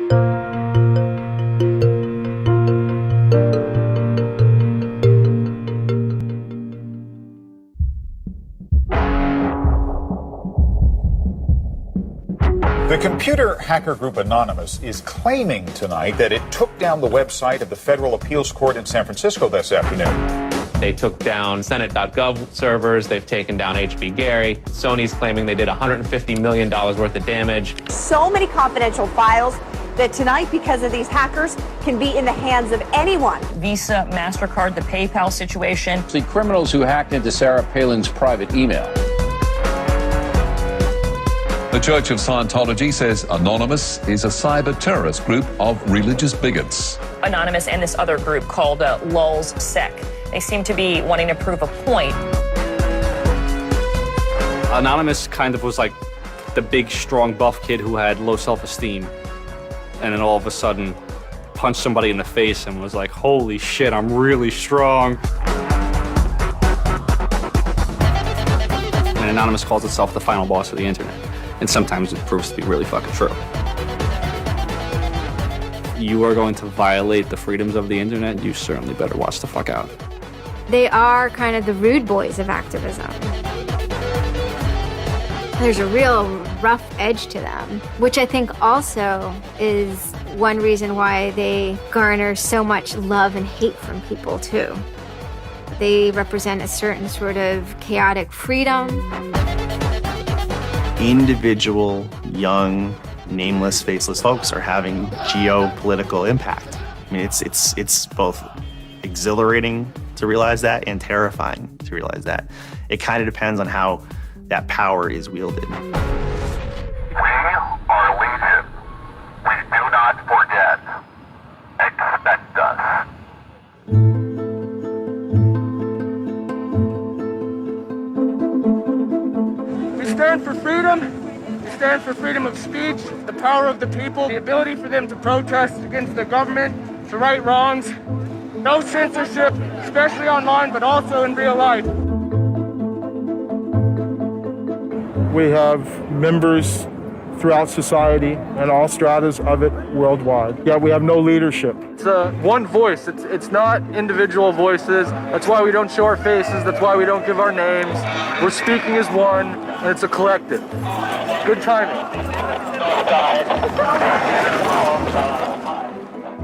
The computer hacker group Anonymous is claiming tonight that it took down the website of the Federal Appeals Court in San Francisco this afternoon. They took down Senate.gov servers. They've taken down HB Gary. Sony's claiming they did $150 million worth of damage. So many confidential files that tonight, because of these hackers, can be in the hands of anyone. Visa, MasterCard, the PayPal situation. The criminals who hacked into Sarah Palin's private email. The Church of Scientology says Anonymous is a cyber terrorist group of religious bigots. Anonymous and this other group called Lulz Sec. They seem to be wanting to prove a point. Anonymous kind of was like the big, strong, buff kid who had low self-esteem. And then all of a sudden punched somebody in the face and was like, holy shit, I'm really strong. And Anonymous calls itself the final boss of the internet. And sometimes it proves to be really fucking true. You are going to violate the freedoms of the internet, you certainly better watch the fuck out. They are kind of the rude boys of activism. There's a real rough edge to them, which I think also is one reason why they garner so much love and hate from people too. They represent a certain sort of chaotic freedom. Individual, young, nameless, faceless folks are having geopolitical impact. I mean, it's both exhilarating to realize that and terrifying to realize that. It kind of depends on how that power is wielded. We are Legion. We do not forget. Expect us. We stand for freedom. We stand for freedom of speech, the power of the people, the ability for them to protest against the government, to right wrongs. No censorship, especially online, but also in real life. We have members throughout society and all stratas of it worldwide. Yet we have no leadership. It's one voice. It's not individual voices. That's why we don't show our faces. That's why we don't give our names. We're speaking as one, and it's a collective. Good timing.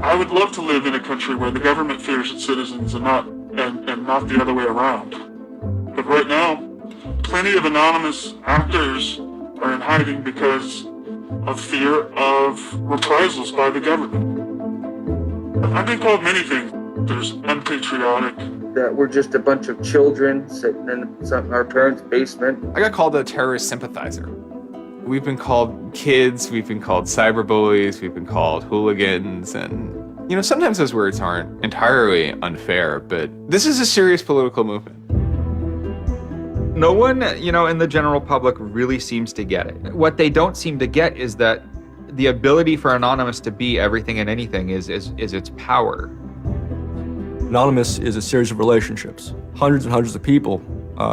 I would love to live in a country where the government fears its citizens and not the other way around. But right now, plenty of anonymous actors are in hiding because of fear of reprisals by the government. I've been called many things. There's unpatriotic. That we're just a bunch of children sitting in our parents' basement. I got called a terrorist sympathizer. We've been called kids, we've been called cyberbullies, we've been called hooligans, and sometimes those words aren't entirely unfair, but this is a serious political movement. No one, in the general public really seems to get it. What they don't seem to get is that the ability for Anonymous to be everything and anything is its power. Anonymous is a series of relationships, hundreds and hundreds of people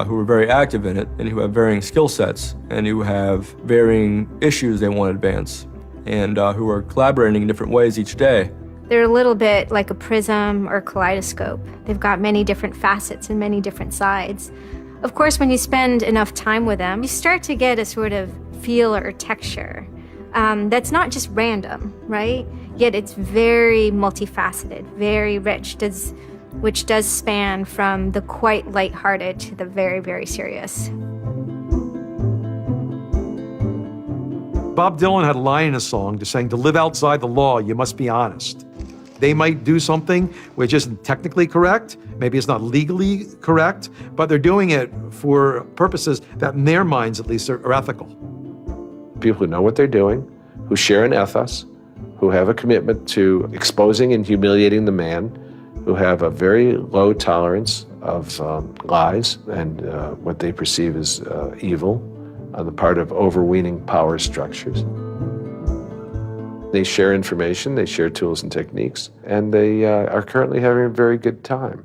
who are very active in it and who have varying skill sets and who have varying issues they want to advance and who are collaborating in different ways each day. They're a little bit like a prism or kaleidoscope. They've got many different facets and many different sides. Of course, when you spend enough time with them, you start to get a sort of feel or texture that's not just random, right? Yet it's very multifaceted, very rich, which does span from the quite lighthearted to the very, very serious. Bob Dylan had a line in a song just saying, to live outside the law, you must be honest. They might do something which isn't technically correct, maybe it's not legally correct, but they're doing it for purposes that in their minds at least are ethical. People who know what they're doing, who share an ethos, who have a commitment to exposing and humiliating the man, who have a very low tolerance of lies and what they perceive as evil on the part of overweening power structures. They share information, they share tools and techniques, and they are currently having a very good time.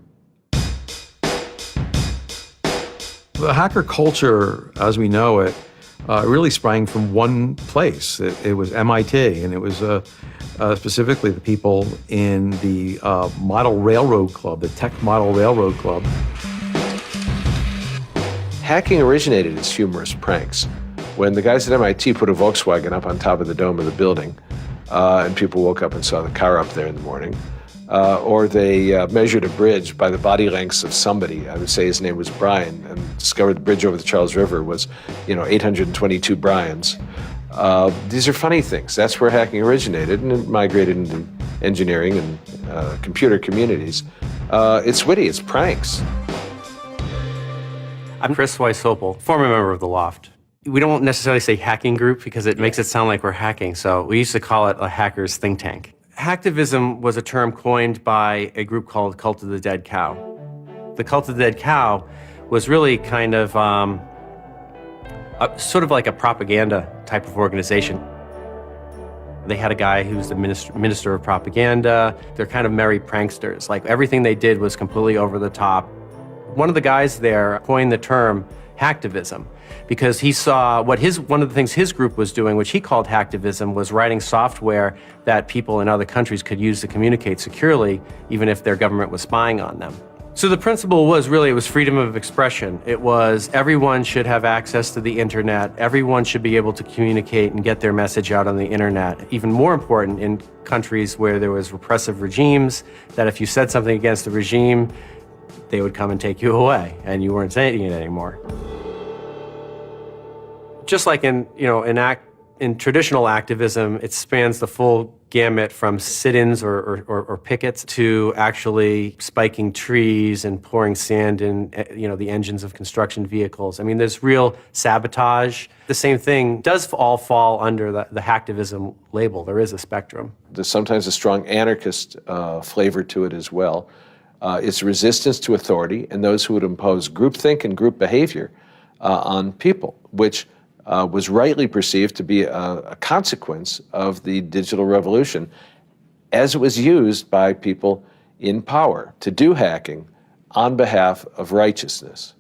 The hacker culture, as we know it, really sprang from one place. It was MIT, and it was specifically the people in the Model Railroad Club, the Tech Model Railroad Club. Hacking originated as humorous pranks. When the guys at MIT put a Volkswagen up on top of the dome of the building, and people woke up and saw the car up there in the morning, or they measured a bridge by the body lengths of somebody. I would say his name was Brian, and discovered the bridge over the Charles River was, 822 Brians. These are funny things. That's where hacking originated, and it migrated into engineering and computer communities. It's witty, it's pranks. I'm Chris Weishopel, former member of the Loft. We don't necessarily say hacking group because it makes it sound like we're hacking, so we used to call it a hackers think tank. Hacktivism was a term coined by a group called Cult of the Dead Cow. The Cult of the Dead Cow was really kind of sort of like a propaganda type of organization. They had a guy who's the minister of propaganda. They're kind of merry pranksters. Like everything they did was completely over the top. One of the guys there coined the term hacktivism because he saw one of the things his group was doing, which he called hacktivism, was writing software that people in other countries could use to communicate securely, even if their government was spying on them. So the principle was really, it was freedom of expression. It was everyone should have access to the internet. Everyone should be able to communicate and get their message out on the internet. Even more important in countries where there was repressive regimes, that if you said something against the regime, they would come and take you away, and you weren't saying it anymore. Just like in traditional activism, it spans the full gamut from sit-ins or pickets to actually spiking trees and pouring sand in the engines of construction vehicles. I mean, there's real sabotage. The same thing does all fall under the hacktivism label. There is a spectrum. There's sometimes a strong anarchist flavor to it as well. It's resistance to authority and those who would impose groupthink and group behavior on people, which was rightly perceived to be a consequence of the digital revolution as it was used by people in power to do hacking on behalf of righteousness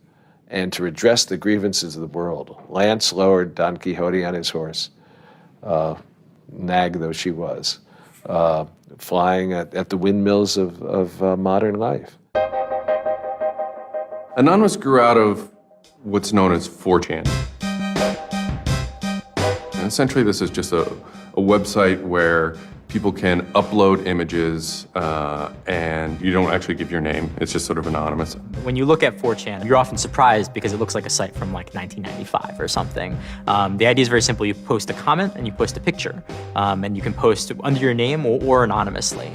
and to redress the grievances of the world. Lance lowered Don Quixote on his horse, nag though she was, flying at the windmills of modern life. Anonymous grew out of what's known as 4chan. And essentially, this is just a website where people can upload images and you don't actually give your name. It's just sort of anonymous. When you look at 4chan, you're often surprised because it looks like a site from like 1995 or something. The idea is very simple. You post a comment and you post a picture. And you can post under your name or anonymously.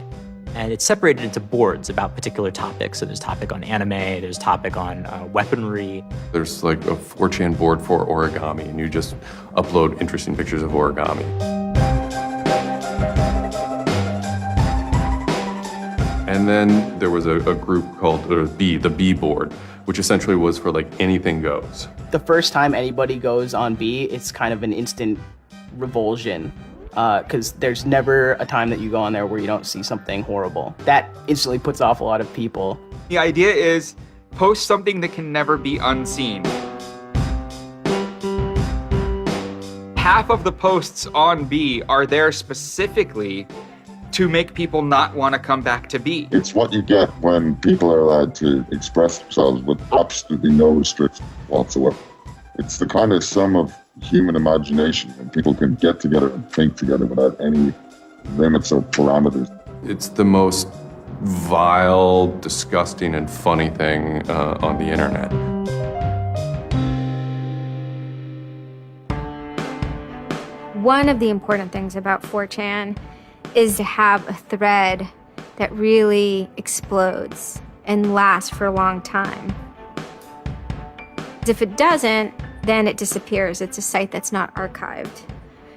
And it's separated into boards about particular topics. So there's a topic on anime, there's a topic on weaponry. There's like a 4chan board for origami, and you just upload interesting pictures of origami. And then there was a group called the B board, which essentially was for like anything goes. The first time anybody goes on B, it's kind of an instant revulsion. Because there's never a time that you go on there where you don't see something horrible. That instantly puts off a lot of people. The idea is post something that can never be unseen. Half of the posts on B are there specifically to make people not want to come back to B. It's what you get when people are allowed to express themselves with absolutely no restriction whatsoever. It's the kind of sum of human imagination when people can get together and think together without any limits or parameters. It's the most vile, disgusting, and funny thing on the internet. One of the important things about 4chan is to have a thread that really explodes and lasts for a long time. If it doesn't, then it disappears. It's a site that's not archived.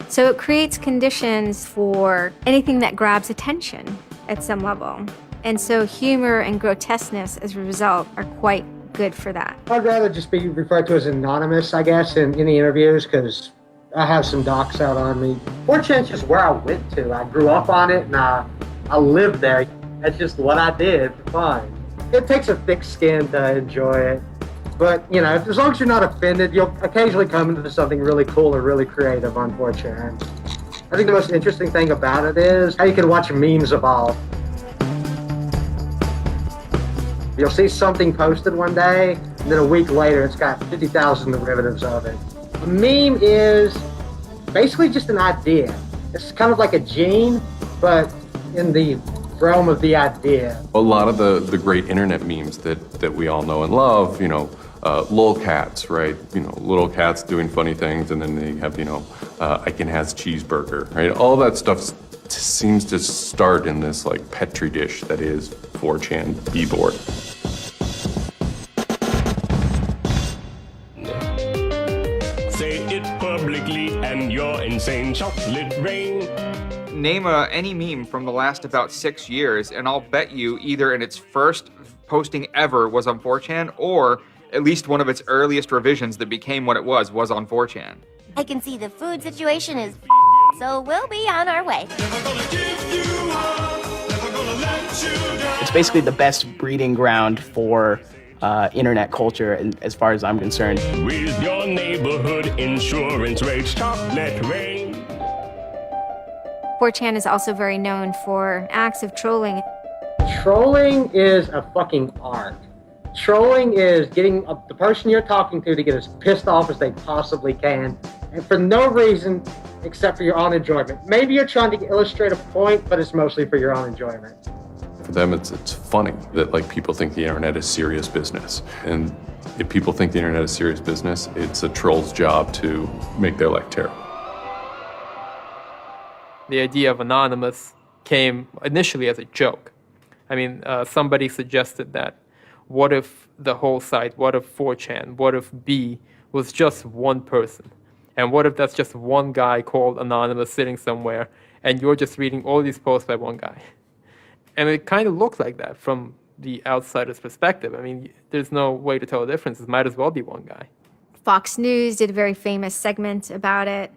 So it creates conditions for anything that grabs attention at some level. And so humor and grotesqueness as a result are quite good for that. I'd rather just be referred to as anonymous, I guess, in the interviews, because I have some docs out on me. 4chan's just where I went to. I grew up on it and I lived there. That's just what I did for fun. It takes a thick skin to enjoy it. But, you know, as long as you're not offended, you'll occasionally come into something really cool or really creative on 4chan. I think the most interesting thing about it is how you can watch memes evolve. You'll see something posted one day, and then a week later, it's got 50,000 derivatives of it. A meme is basically just an idea. It's kind of like a gene, but in the realm of the idea. A lot of the great internet memes that we all know and love, you know, lolcats, right? You know, little cats doing funny things, and then they have, you know, Icon has cheeseburger, right? All that stuff seems to start in this like petri dish that is 4chan keyboard. Say it publicly and your insane chocolate rain. Name any meme from the last about 6 years, and I'll bet you either in its first posting ever was on 4chan, or at least one of its earliest revisions that became what it was on 4chan. I can see the food situation is so we'll be on our way. It's basically the best breeding ground for internet culture, and as far as I'm concerned. With your neighborhood insurance rates, chocolate rain. 4chan is also very known for acts of trolling. Trolling is a fucking art. Trolling is getting the person you're talking to get as pissed off as they possibly can, and for no reason except for your own enjoyment. Maybe you're trying to illustrate a point, but it's mostly for your own enjoyment. For them, it's funny that like people think the internet is serious business. And if people think the internet is serious business, it's a troll's job to make their life terrible. The idea of anonymous came initially as a joke. I mean, somebody suggested that what if the whole site, what if 4chan, what if B was just one person? And what if that's just one guy called Anonymous sitting somewhere and you're just reading all these posts by one guy? And it kind of looks like that from the outsider's perspective. I mean, there's no way to tell the difference. It might as well be one guy. Fox News did a very famous segment about it.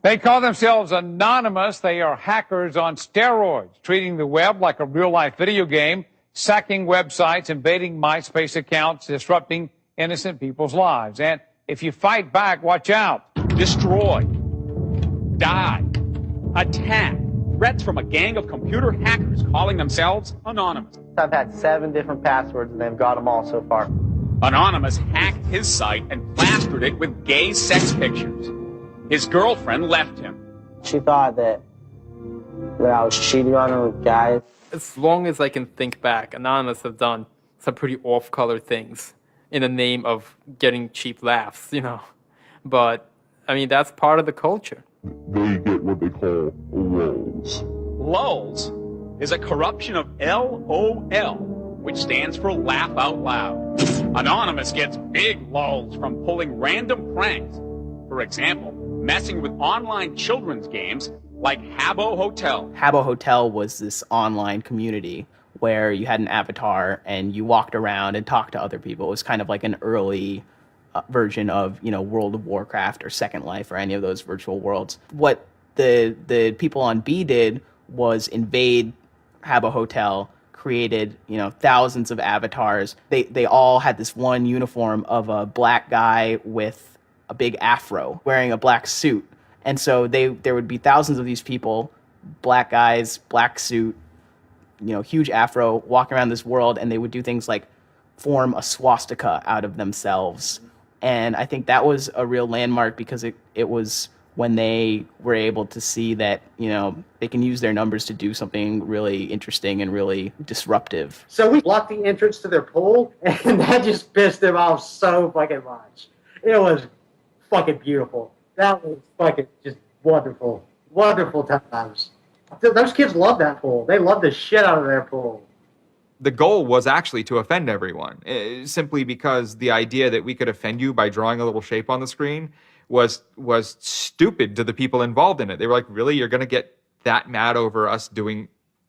They call themselves anonymous. They are hackers on steroids, treating the web like a real-life video game, sacking websites, invading MySpace accounts, disrupting innocent people's lives. And if you fight back, watch out. Destroy. Die. Attack. Threats from a gang of computer hackers calling themselves Anonymous. I've had 7 different passwords and they've got them all so far. Anonymous hacked his site and plastered it with gay sex pictures. His girlfriend left him. She thought that I was cheating on her with guys. As long as I can think back, Anonymous have done some pretty off-color things in the name of getting cheap laughs, you know. But, I mean, that's part of the culture. They get what they call lulz. Lulz is a corruption of LOL, which stands for laugh out loud. Anonymous gets big lulz from pulling random pranks. For example, messing with online children's games like Habbo Hotel. Habbo Hotel was this online community where you had an avatar and you walked around and talked to other people. It was kind of like an early version of, you know, World of Warcraft or Second Life or any of those virtual worlds. What the people on B did was invade Habbo Hotel, created, you know, thousands of avatars. They all had this one uniform of a black guy with a big afro wearing a black suit. And so there would be thousands of these people, black guys, black suit, you know, huge afro, walking around this world, and they would do things like form a swastika out of themselves. And I think that was a real landmark because it was when they were able to see that, you know, they can use their numbers to do something really interesting and really disruptive. So we blocked the entrance to their pool, and that just pissed them off so fucking much. It was fucking beautiful. That was fucking just wonderful. Wonderful times. Those kids love that pool. They love the shit out of their pool. The goal was actually to offend everyone, simply because the idea that we could offend you by drawing a little shape on the screen was stupid to the people involved in it. They were like, really? You're going to get that mad over us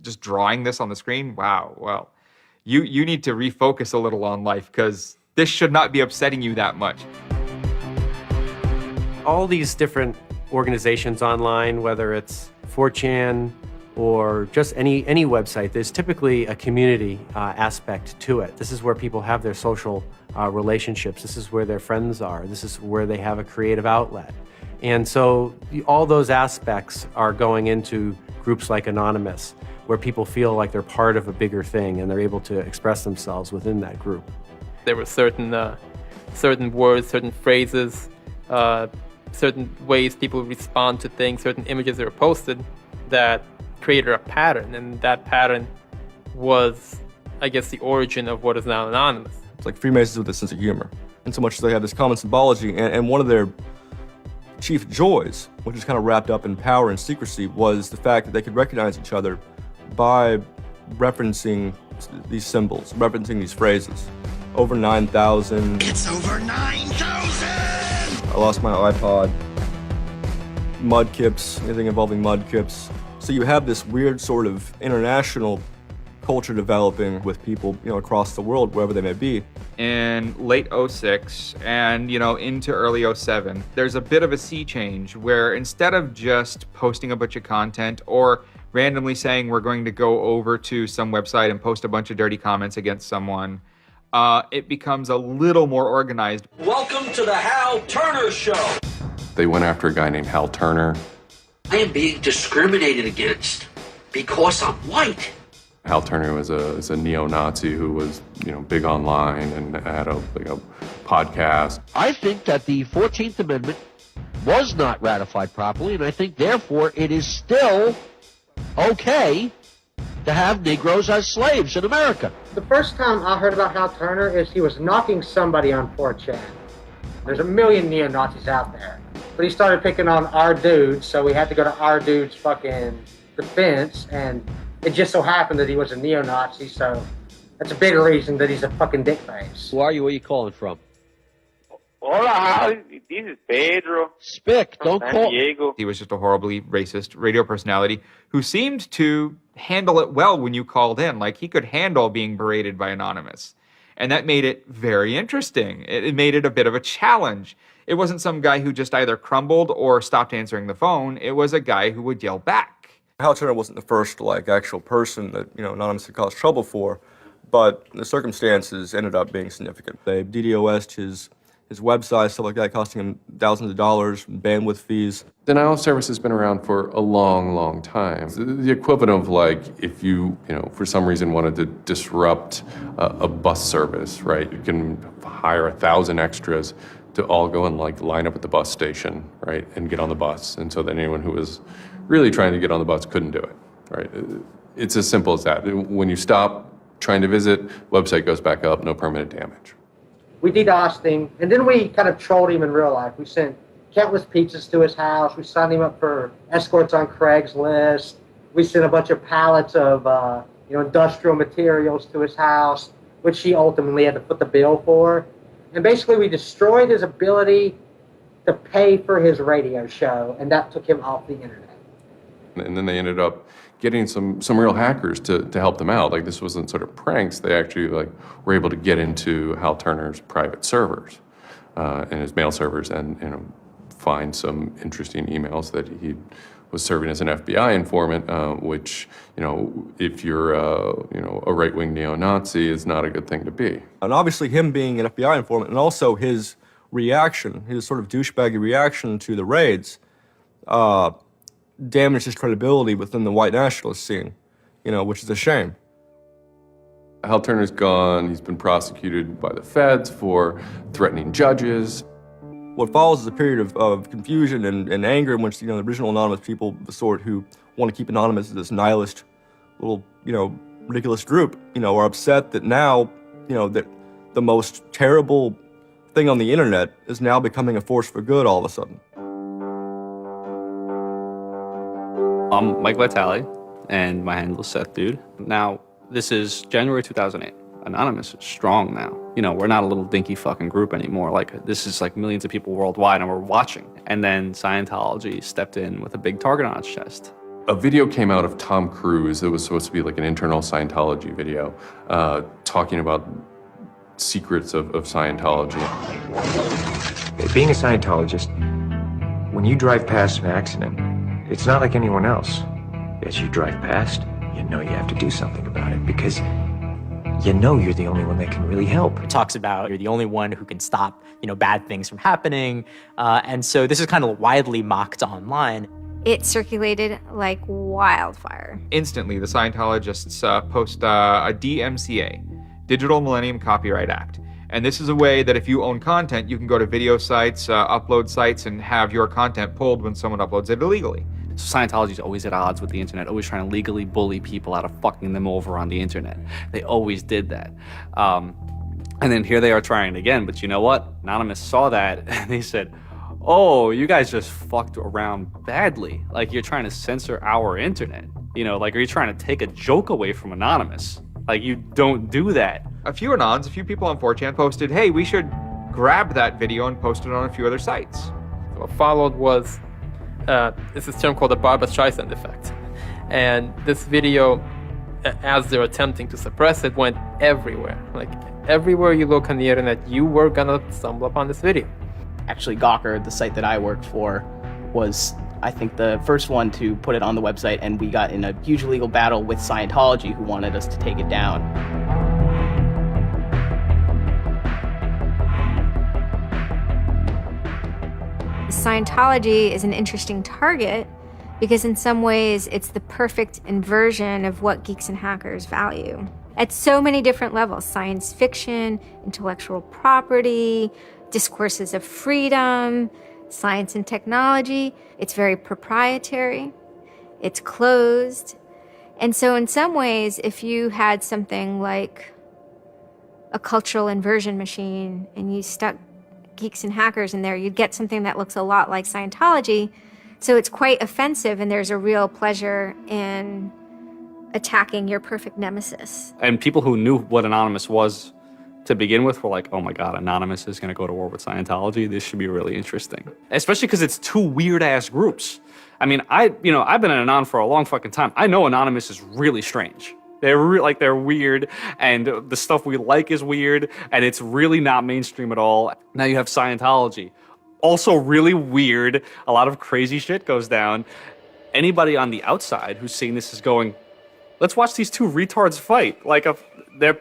just drawing this on the screen? Wow, well, you need to refocus a little on life because this should not be upsetting you that much. All these different organizations online, whether it's 4chan, or just any website, there's typically a community aspect to it. This is where people have their social relationships. This is where their friends are. This is where they have a creative outlet. And so all those aspects are going into groups like Anonymous, where people feel like they're part of a bigger thing and they're able to express themselves within that group. There were certain words, certain phrases, certain ways people respond to things, certain images that were posted that created a pattern, and that pattern was, I guess, the origin of what is now Anonymous. It's like Freemasons with a sense of humor, in so much as they have this common symbology, and one of their chief joys, which is kind of wrapped up in power and secrecy, was the fact that they could recognize each other by referencing these symbols, referencing these phrases. Over 9,000. It's over 9,000! I lost my iPod. Mudkips, anything involving mudkips. So you have this weird sort of international culture developing with people, across the world, wherever they may be. In late 06 and, into early 07, there's a bit of a sea change where instead of just posting a bunch of content or randomly saying we're going to go over to some website and post a bunch of dirty comments against someone, it becomes a little more organized. Welcome to the Hal Turner Show. They went after a guy named Hal Turner. I am being discriminated against because I'm white. Hal Turner was a neo-Nazi who was, big online and had a podcast. I think that the 14th Amendment was not ratified properly, and I think, therefore, it is still okay to have Negroes as slaves in America. The first time I heard about Hal Turner is he was knocking somebody on 4chan. There's a million neo-Nazis out there. But he started picking on our dude, so we had to go to our dude's fucking defense, and it just so happened that he was a neo-Nazi, so that's a bigger reason that he's a fucking dickface. Who are you? Where are you calling from? Hola, this is Pedro. Spick, don't call. Diego. He was just a horribly racist radio personality who seemed to handle it well when you called in. Like, he could handle being berated by Anonymous. And that made it very interesting. It made it a bit of a challenge. It wasn't some guy who just either crumbled or stopped answering the phone. It was a guy who would yell back. Hal Turner wasn't the first, actual person that, Anonymous had caused trouble for, but the circumstances ended up being significant. They DDoS'd his website, stuff like that, costing him thousands of dollars, bandwidth fees. Denial of service has been around for a long, long time. The equivalent of if you, for some reason wanted to disrupt a bus service, right? You can hire 1,000 extras to all go and line up at the bus station, right? And get on the bus. And so that anyone who was really trying to get on the bus couldn't do it, right? It's as simple as that. When you stop trying to visit, website goes back up, no permanent damage. We DDoSed him, and then we kind of trolled him in real life. We sent countless pizzas to his house. We signed him up for escorts on Craigslist. We sent a bunch of pallets of industrial materials to his house, which he ultimately had to foot the bill for. And basically, we destroyed his ability to pay for his radio show, and that took him off the internet. And then they ended up getting some real hackers to help them out. This wasn't sort of pranks. They actually were able to get into Hal Turner's private servers and his mail servers and find some interesting emails that he was serving as an FBI informant, which, if you're a right-wing neo-Nazi, is not a good thing to be. And obviously him being an FBI informant, and also his reaction, his sort of douchebaggy reaction to the raids, damaged his credibility within the white nationalist scene, which is a shame. Hal Turner's gone. He's been prosecuted by the feds for threatening judges. What follows is a period of confusion and anger in which, the original Anonymous people, the sort who want to keep Anonymous as this nihilist little, ridiculous group, are upset that now, that the most terrible thing on the internet is now becoming a force for good all of a sudden. I'm Mike Vitale, and my handle is Seth Dude. Now, this is January 2008. Anonymous is strong now. We're not a little dinky fucking group anymore. This is millions of people worldwide, and we're watching. And then Scientology stepped in with a big target on its chest. A video came out of Tom Cruise. It was supposed to be an internal Scientology video, talking about secrets of Scientology. Being a Scientologist, when you drive past an accident, it's not like anyone else. As you drive past, you know you have to do something about it because you know you're the only one that can really help. It talks about you're the only one who can stop, bad things from happening. And so this is kind of widely mocked online. It circulated like wildfire. Instantly, the Scientologists post a DMCA, Digital Millennium Copyright Act. And this is a way that if you own content, you can go to video sites, upload sites, and have your content pulled when someone uploads it illegally. So Scientology's always at odds with the internet, always trying to legally bully people out of fucking them over on the internet. They always did that. And then here they are trying it again, but you know what? Anonymous saw that and they said, oh, you guys just fucked around badly. Like, you're trying to censor our internet. Like, are you trying to take a joke away from Anonymous? Like, you don't do that. A few people on 4chan posted, hey, we should grab that video and post it on a few other sites. What followed was this is a term called the Barbra Streisand effect. And this video, as they're attempting to suppress it, went everywhere. Like, everywhere you look on the internet, you were gonna stumble upon this video. Actually, Gawker, the site that I worked for, was, I think, the first one to put it on the website, and we got in a huge legal battle with Scientology, who wanted us to take it down. Scientology is an interesting target because in some ways it's the perfect inversion of what geeks and hackers value. At so many different levels: science fiction, intellectual property, discourses of freedom, science and technology. It's very proprietary, it's closed. And so in some ways, if you had something like a cultural inversion machine and you stuck geeks and hackers in there, you'd get something that looks a lot like Scientology. So it's quite offensive, and there's a real pleasure in attacking your perfect nemesis. And people who knew what Anonymous was to begin with were like, oh my God, Anonymous is going to go to war with Scientology. This should be really interesting. Especially because it's two weird-ass groups. I mean, I've been an Anon for a long fucking time. I know Anonymous is really strange. They're weird, and the stuff we like is weird, and it's really not mainstream at all. Now you have Scientology. Also really weird. A lot of crazy shit goes down. Anybody on the outside who's seeing this is going, let's watch these two retards fight. Like,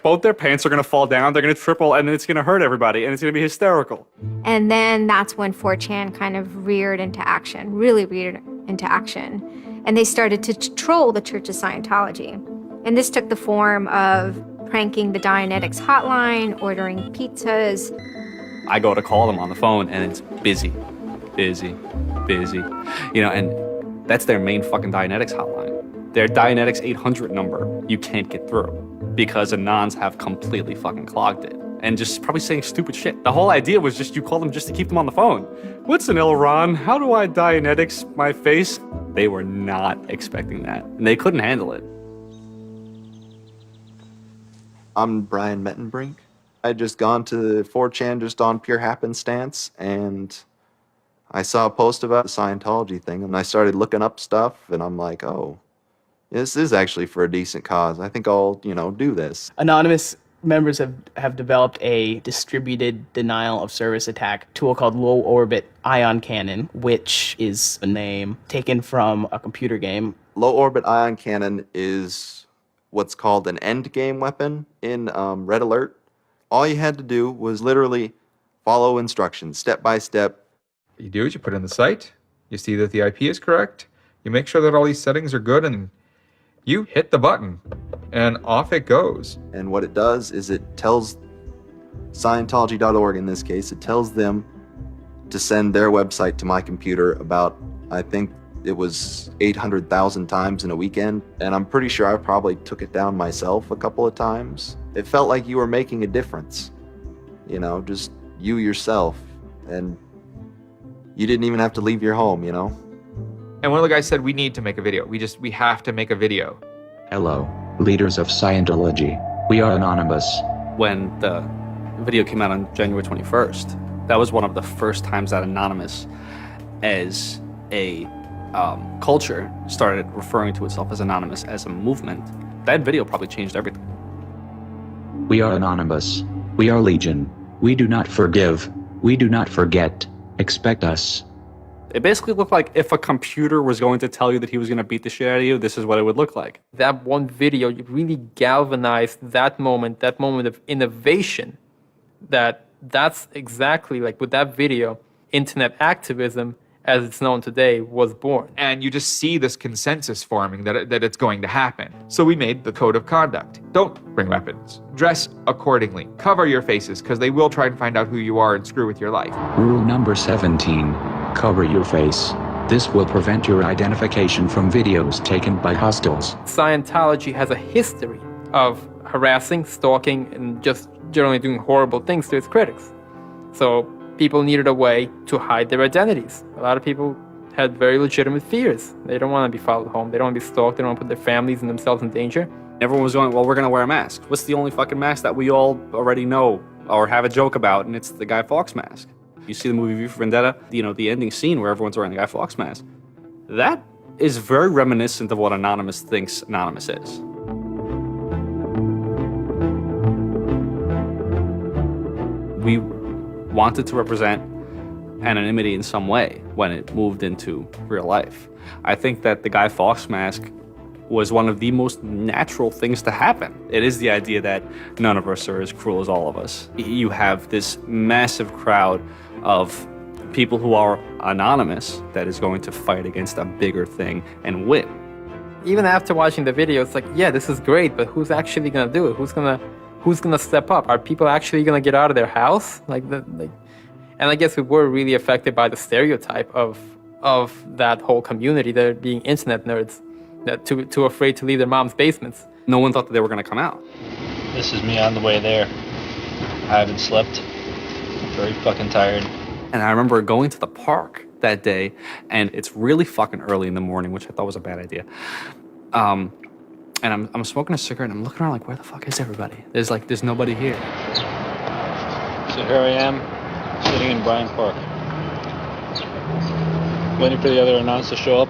both their pants are going to fall down, they're going to triple, and it's going to hurt everybody, and it's going to be hysterical. And then that's when 4chan kind of reared into action, really reared into action. And they started to troll the Church of Scientology. And this took the form of pranking the Dianetics hotline, ordering pizzas. I go to call them on the phone, and it's busy. And that's their main fucking Dianetics hotline. Their Dianetics 800 number, you can't get through because Anons have completely fucking clogged it and just probably saying stupid shit. The whole idea was just you call them just to keep them on the phone. What's an Elron? How do I Dianetics my face? They were not expecting that, and they couldn't handle it. I'm Brian Mettenbrink. I had just gone to 4chan just on pure happenstance, and I saw a post about the Scientology thing, and I started looking up stuff, and I'm like, oh, this is actually for a decent cause. I think I'll, do this. Anonymous members have developed a distributed denial of service attack tool called Low Orbit Ion Cannon, which is a name taken from a computer game. Low Orbit Ion Cannon is what's called an end game weapon in Red Alert. All you had to do was literally follow instructions step by step. You do it, you put it in the site, you see that the IP is correct, you make sure that all these settings are good, and you hit the button, and off it goes. And what it does is it tells Scientology.org, in this case, it tells them to send their website to my computer about, I think it was 800,000 times in a weekend. And I'm pretty sure I probably took it down myself a couple of times. It felt like you were making a difference, just you yourself. And you didn't even have to leave your home, And one of the guys said, we need to make a video. We have to make a video. Hello, leaders of Scientology. We are Anonymous. When the video came out on January 21st, that was one of the first times that Anonymous, as a culture, started referring to itself as Anonymous as a movement. That video probably changed everything. We are Anonymous. We are Legion. We do not forgive. We do not forget. Expect us. It basically looked like if a computer was going to tell you that he was going to beat the shit out of you, this is what it would look like. That one video really galvanized that moment of innovation. That's exactly like with that video, internet activism, as it's known today, was born. And you just see this consensus forming that it's going to happen. So we made the code of conduct. Don't bring weapons. Dress accordingly. Cover your faces, because they will try and find out who you are and screw with your life. Rule number 17. Cover your face. This will prevent your identification from videos taken by hostiles. Scientology has a history of harassing, stalking, and just generally doing horrible things to its critics. So people needed a way to hide their identities. A lot of people had very legitimate fears. They don't want to be followed home. They don't want to be stalked. They don't want to put their families and themselves in danger. Everyone was going, well, we're going to wear a mask. What's the only fucking mask that we all already know or have a joke about? And it's the Guy Fawkes mask. You see the movie V for Vendetta, the ending scene where everyone's wearing the Guy Fawkes mask. That is very reminiscent of what Anonymous thinks Anonymous is. We wanted to represent anonymity in some way when it moved into real life. I think that the Guy Fawkes mask was one of the most natural things to happen. It is the idea that none of us are as cruel as all of us. You have this massive crowd of people who are anonymous that is going to fight against a bigger thing and win. Even after watching the video, it's like, yeah, this is great, but who's actually gonna do it? Who's gonna step up? Are people actually gonna get out of their house? And I guess we were really affected by the stereotype of that whole community, they're being internet nerds, that too afraid to leave their mom's basements. No one thought that they were gonna come out. This is me on the way there. I haven't slept. I'm very fucking tired. And I remember going to the park that day, and it's really fucking early in the morning, which I thought was a bad idea. And I'm smoking a cigarette, and I'm looking around like, where the fuck is everybody? There's nobody here. So here I am, sitting in Bryant Park, waiting for the other announce to show up.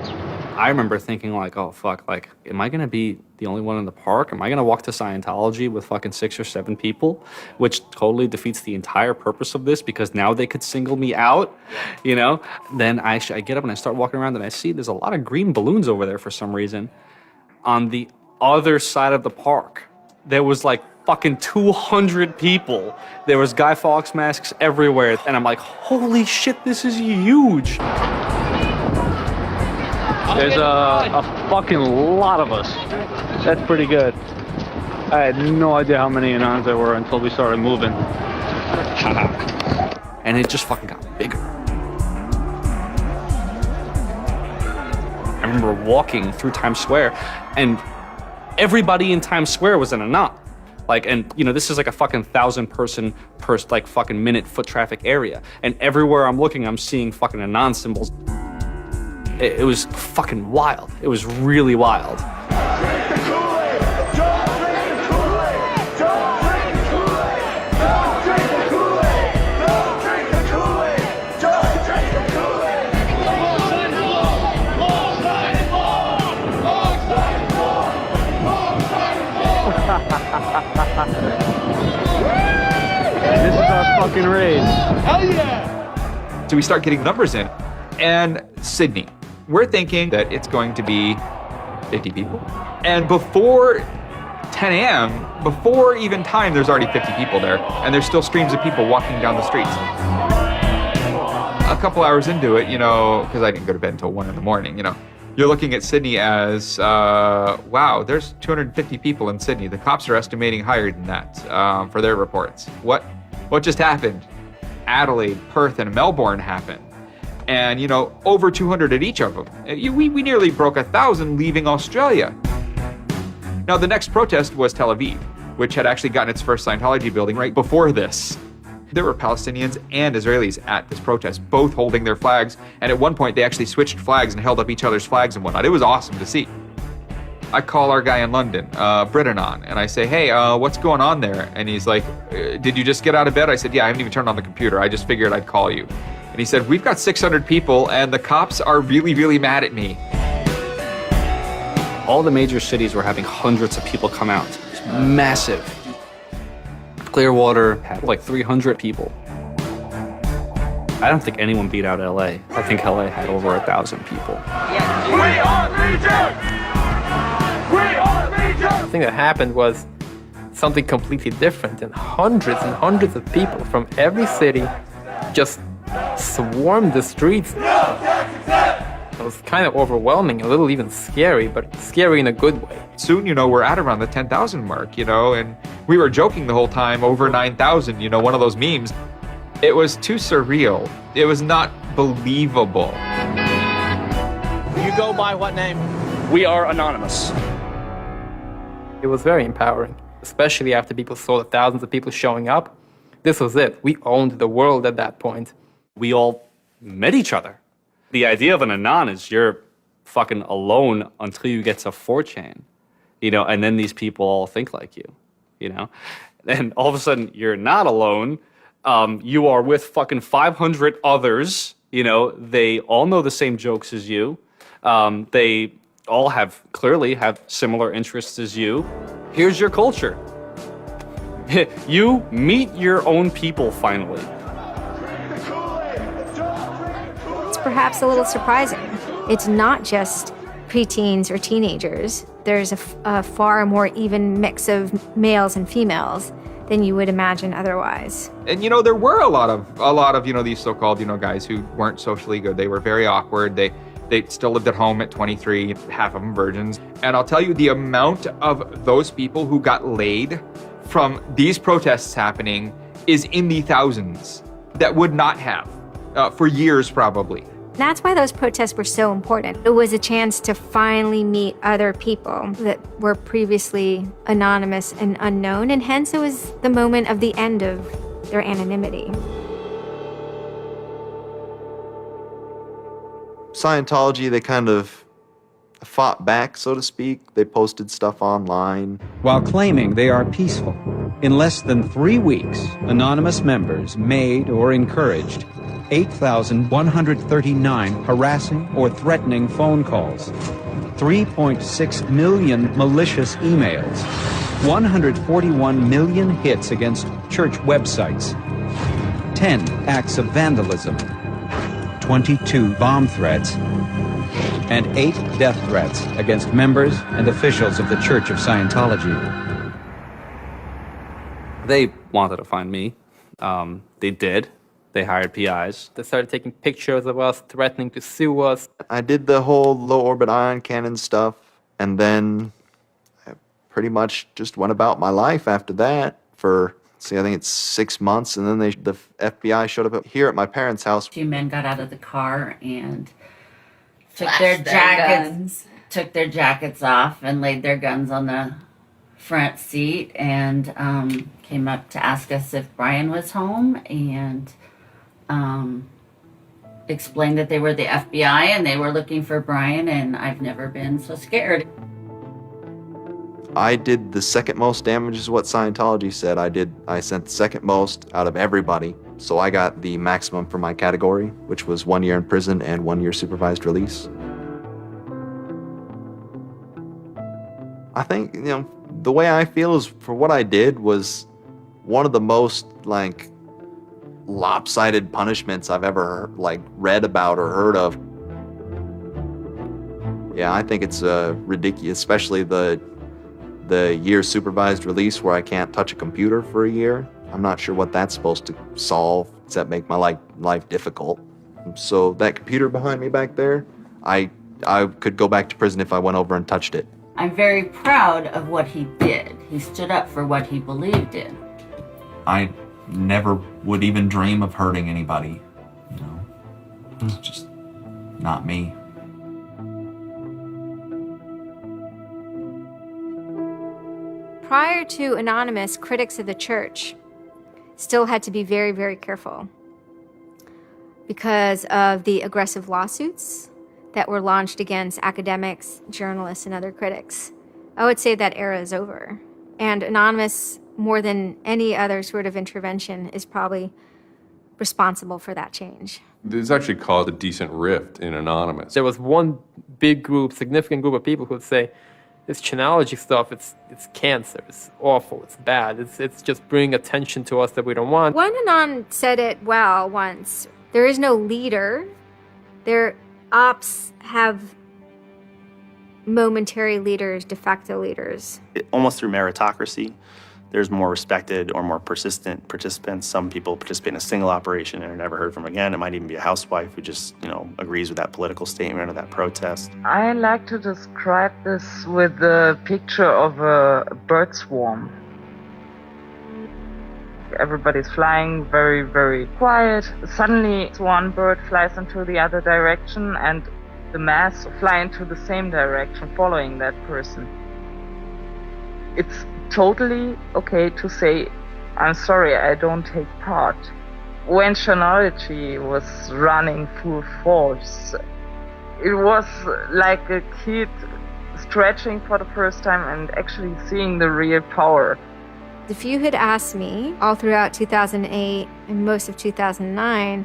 I remember thinking like, oh fuck, like, am I gonna be the only one in the park? Am I gonna walk to Scientology with fucking 6 or 7 people? Which totally defeats the entire purpose of this, because now they could single me out, Then I get up and I start walking around, and I see there's a lot of green balloons over there for some reason. On the other side of the park, there was like fucking 200 people. There was Guy Fawkes masks everywhere. And I'm like, holy shit, this is huge. There's a fucking lot of us. That's pretty good. I had no idea how many Anons there were until we started moving. And it just fucking got bigger. I remember walking through Times Square, and everybody in Times Square was an Anon. This is like a fucking 1,000 person per fucking minute foot traffic area. And everywhere I'm looking, I'm seeing fucking Anon symbols. It was fucking wild. It was really wild. This is our fucking raid. Hell yeah! So we start getting numbers in. And Sydney, we're thinking that it's going to be 50 people. And before 10 a.m., before even time, there's already 50 people there. And there's still streams of people walking down the streets. A couple hours into it, because I didn't go to bed until 1 in the morning, you're looking at Sydney as, wow, there's 250 people in Sydney. The cops are estimating higher than that for their reports. What just happened? Adelaide, Perth, and Melbourne happened. And, over 200 at each of them. We nearly broke 1,000 leaving Australia. Now, the next protest was Tel Aviv, which had actually gotten its first Scientology building right before this. There were Palestinians and Israelis at this protest, both holding their flags. And at one point, they actually switched flags and held up each other's flags and whatnot. It was awesome to see. I call our guy in London, Britanon, and I say, hey, what's going on there? And he's like, did you just get out of bed? I said, yeah, I haven't even turned on the computer. I just figured I'd call you. And he said, we've got 600 people, and the cops are really, really mad at me. All the major cities were having hundreds of people come out. It was massive. Clearwater had like 300 people. I don't think anyone beat out LA. I think LA had over 1,000 people. We are Legion! We are Legion! The thing that happened was something completely different, and hundreds of people from every city just swarmed the streets. It was kind of overwhelming, a little even scary, but scary in a good way. Soon, we're at around the 10,000 mark, and we were joking the whole time, over 9,000, one of those memes. It was too surreal. It was not believable. You go by what name? We are anonymous. It was very empowering, especially after people saw the thousands of people showing up. This was it. We owned the world at that point. We all met each other. The idea of an Anon is you're fucking alone until you get to 4chan, and then these people all think like you, And all of a sudden, you're not alone. You are with fucking 500 others, they all know the same jokes as you. They all clearly have similar interests as you. Here's your culture. You meet your own people finally. It's perhaps a little surprising. It's not just preteens or teenagers. There's a far more even mix of males and females than you would imagine otherwise. And there were a lot of these so-called guys who weren't socially good. They were very awkward. They still lived at home at 23, half of them virgins. And I'll tell you, the amount of those people who got laid from these protests happening is in the thousands that would not have for years probably. That's why those protests were so important. It was a chance to finally meet other people that were previously anonymous and unknown, and hence it was the moment of the end of their anonymity. Scientology, they kind of fought back, so to speak. They posted stuff online. While claiming they are peaceful, in less than 3 weeks, anonymous members made or encouraged 8,139 harassing or threatening phone calls, 3.6 million malicious emails, 141 million hits against church websites, 10 acts of vandalism, 22 bomb threats, and 8 death threats against members and officials of the Church of Scientology. They wanted to find me. They did. They hired PIs. They started taking pictures of us, threatening to sue us. I did the whole low orbit ion cannon stuff, and then I pretty much just went about my life after that for, I think it's 6 months, and then the FBI showed up here at my parents' house. 2 men got out of the car and took Flashed their jackets off and laid their guns on the front seat and came up to ask us if Brian was home and explained that they were the FBI and they were looking for Brian, and I've never been so scared. I did the second most damage is what Scientology said. I sent the second most out of everybody. So I got the maximum for my category, which was 1 year in prison and 1 year supervised release. I think, the way I feel is for what I did was one of the most lopsided punishments I've ever read about or heard of. Yeah, I think it's ridiculous, especially the year supervised release where I can't touch a computer for a year. I'm not sure what that's supposed to solve except make my life difficult. So that computer behind me back there, I could go back to prison if I went over and touched it. I'm very proud of what he did. He stood up for what he believed in. I never would even dream of hurting anybody. It's just not me. Prior to Anonymous, critics of the church still had to be very, very careful because of the aggressive lawsuits that were launched against academics, journalists, and other critics. I would say that era is over. And Anonymous, more than any other sort of intervention, is probably responsible for that change. This actually caused a decent rift in Anonymous. There was one big group, significant group of people who would say, this Chanology stuff, it's cancer, it's awful, it's bad, it's just bringing attention to us that we don't want. One Anon said it well once. There is no leader. Their ops have momentary leaders, de facto leaders. Almost through meritocracy, there's more respected or more persistent participants. Some people participate in a single operation and are never heard from again. It might even be a housewife who just, agrees with that political statement or that protest. I like to describe this with the picture of a bird swarm. Everybody's flying very, very quiet. Suddenly, one bird flies into the other direction and the mass fly into the same direction, following that person. It's totally okay to say, I'm sorry, I don't take part. When chronology was running full force, it was like a kid stretching for the first time and actually seeing the real power. If you had asked me all throughout 2008 and most of 2009,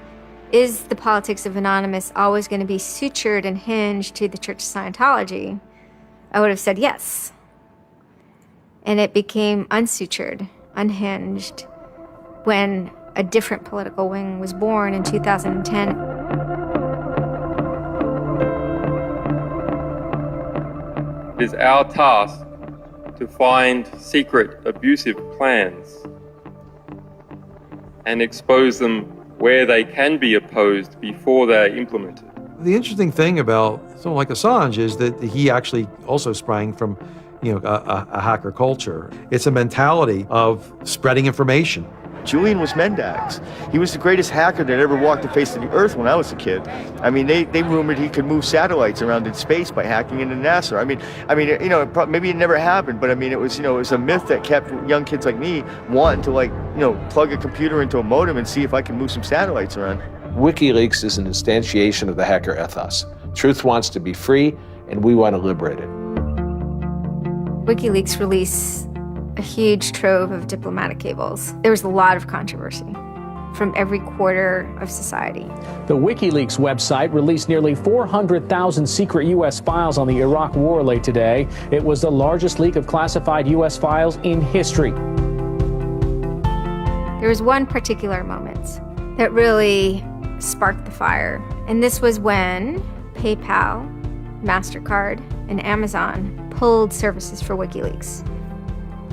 is the politics of Anonymous always going to be sutured and hinged to the Church of Scientology? I would have said yes. And it became unsutured, unhinged, when a different political wing was born in 2010. It is our task to find secret, abusive plans and expose them where they can be opposed before they're implemented. The interesting thing about someone like Assange is that he actually also sprang from, a hacker culture. It's a mentality of spreading information. Julian was Mendax. He was the greatest hacker that ever walked the face of the earth when I was a kid. I mean, they rumored he could move satellites around in space by hacking into NASA. Maybe it never happened, but it was a myth that kept young kids like me wanting to plug a computer into a modem and see if I can move some satellites around. WikiLeaks is an instantiation of the hacker ethos. Truth wants to be free, and we want to liberate it. WikiLeaks released a huge trove of diplomatic cables. There was a lot of controversy from every quarter of society. The WikiLeaks website released nearly 400,000 secret U.S. files on the Iraq War late today. It was the largest leak of classified U.S. files in history. There was one particular moment that really sparked the fire, and this was when PayPal, MasterCard, and Amazon pulled services for WikiLeaks.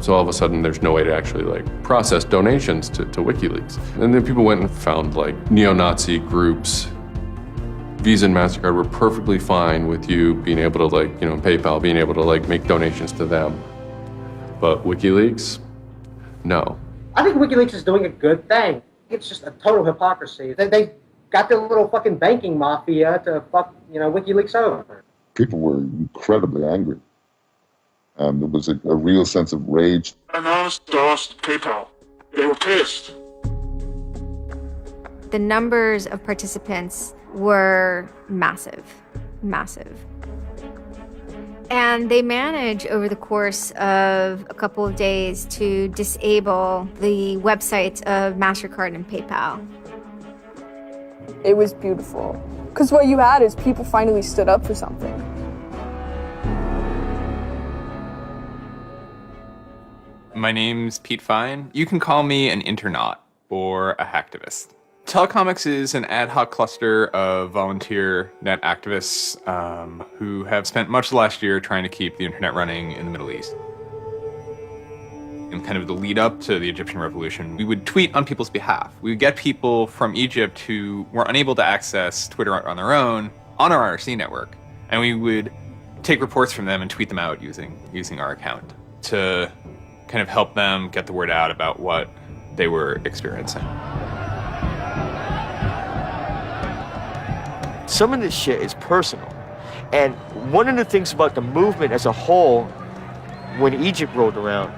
So all of a sudden, there's no way to actually process donations to WikiLeaks. And then people went and found neo-Nazi groups. Visa and MasterCard were perfectly fine with you being able to PayPal, being able to make donations to them. But WikiLeaks, no. I think WikiLeaks is doing a good thing. It's just a total hypocrisy. They got their little fucking banking mafia to fuck, WikiLeaks over. People were incredibly angry. There was a real sense of rage. Anonymous DOSed PayPal. They were pissed. The numbers of participants were massive. And they managed over the course of a couple of days to disable the websites of MasterCard and PayPal. It was beautiful. Because what you had is people finally stood up for something. My name's Pete Fine. You can call me an internaut or a hacktivist. Telecomics is an ad hoc cluster of volunteer net activists who have spent much of the last year trying to keep the internet running in the Middle East. In kind of the lead up to the Egyptian revolution, we would tweet on people's behalf. We would get people from Egypt who were unable to access Twitter on their own on our IRC network, and we would take reports from them and tweet them out using our account to kind of help them get the word out about what they were experiencing. Some of this shit is personal. And one of the things about the movement as a whole, when Egypt rolled around,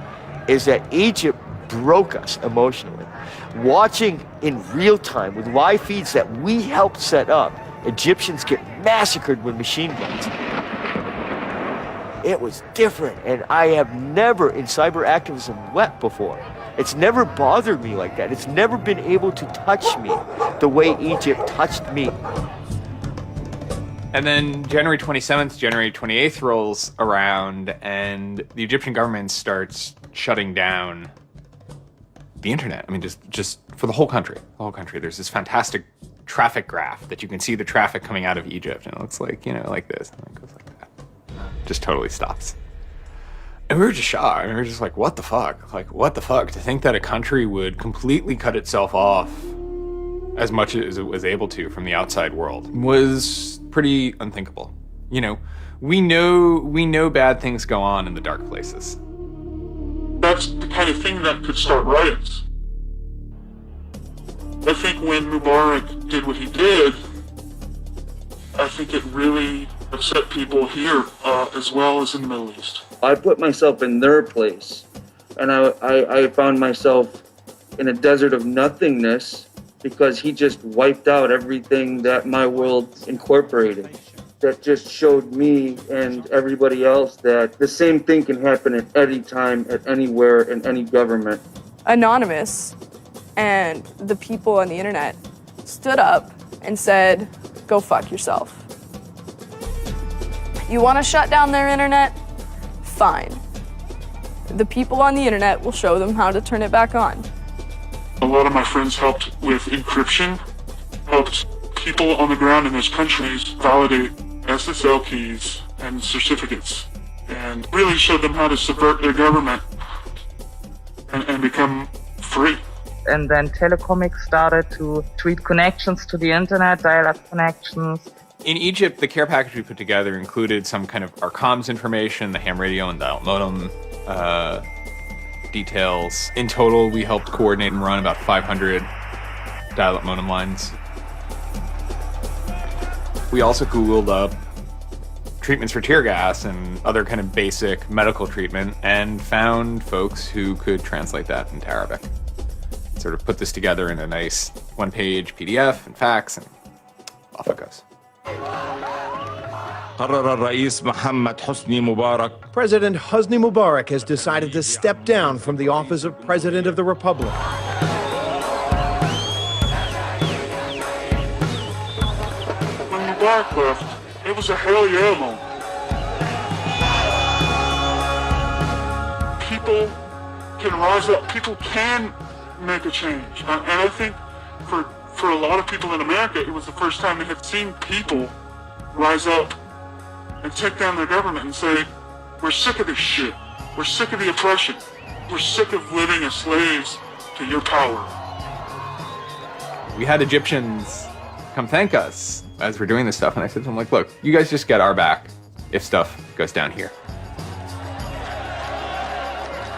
is that Egypt broke us emotionally. Watching in real time with live feeds that we helped set up, Egyptians get massacred with machine guns. It was different, and I have never in cyber activism wept before. It's never bothered me like that. It's never been able to touch me the way Egypt touched me. And then January 27th, January 28th rolls around, and the Egyptian government starts shutting down the internet. I mean, just for the whole country. There's this fantastic traffic graph that you can see the traffic coming out of Egypt, and it looks like, like this, and it goes like that. Just totally stops. And we were just shocked. We were just like, what the fuck? Like, what the fuck? To think that a country would completely cut itself off as much as it was able to from the outside world was pretty unthinkable. We know bad things go on in the dark places. That's the kind of thing that could start riots. I think when Mubarak did what he did, I think it really upset people here as well as in the Middle East. I put myself in their place, and I found myself in a desert of nothingness because he just wiped out everything that my world incorporated. That just showed me and everybody else that the same thing can happen at any time, at anywhere, in any government. Anonymous and the people on the internet stood up and said, go fuck yourself. You want to shut down their internet? Fine. The people on the internet will show them how to turn it back on. A lot of my friends helped with encryption, helped people on the ground in those countries validate SSL keys and certificates, and really showed them how to subvert their government and become free. And then Telecomics started to tweet connections to the internet, dial-up connections. In Egypt, the care package we put together included some kind of our comms information, the ham radio and dial modem details. In total, we helped coordinate and run about 500 dial-up modem lines. We also Googled up treatments for tear gas and other kind of basic medical treatment and found folks who could translate that into Arabic. Sort of put this together in a nice one-page PDF and fax, and off it goes. President Hosni Mubarak has decided to step down from the office of President of the Republic. When Mubarak left, it was a hell yeah moment. People can rise up. People can make a change. And I think for a lot of people in America, it was the first time they had seen people rise up and take down their government and say, we're sick of this shit. We're sick of the oppression. We're sick of living as slaves to your power. We had Egyptians come thank us as we're doing this stuff, and I said to them, like, look, you guys just get our back if stuff goes down here.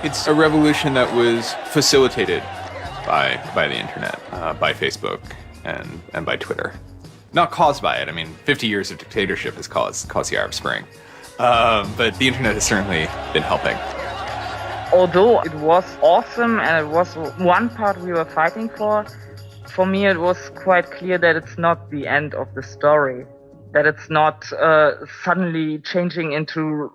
It's a revolution that was facilitated by the internet, by Facebook and by Twitter. Not caused by it. I mean, 50 years of dictatorship has caused the Arab Spring. But the internet has certainly been helping. Although it was awesome and it was one part we were fighting for me it was quite clear that it's not the end of the story. That it's not suddenly changing into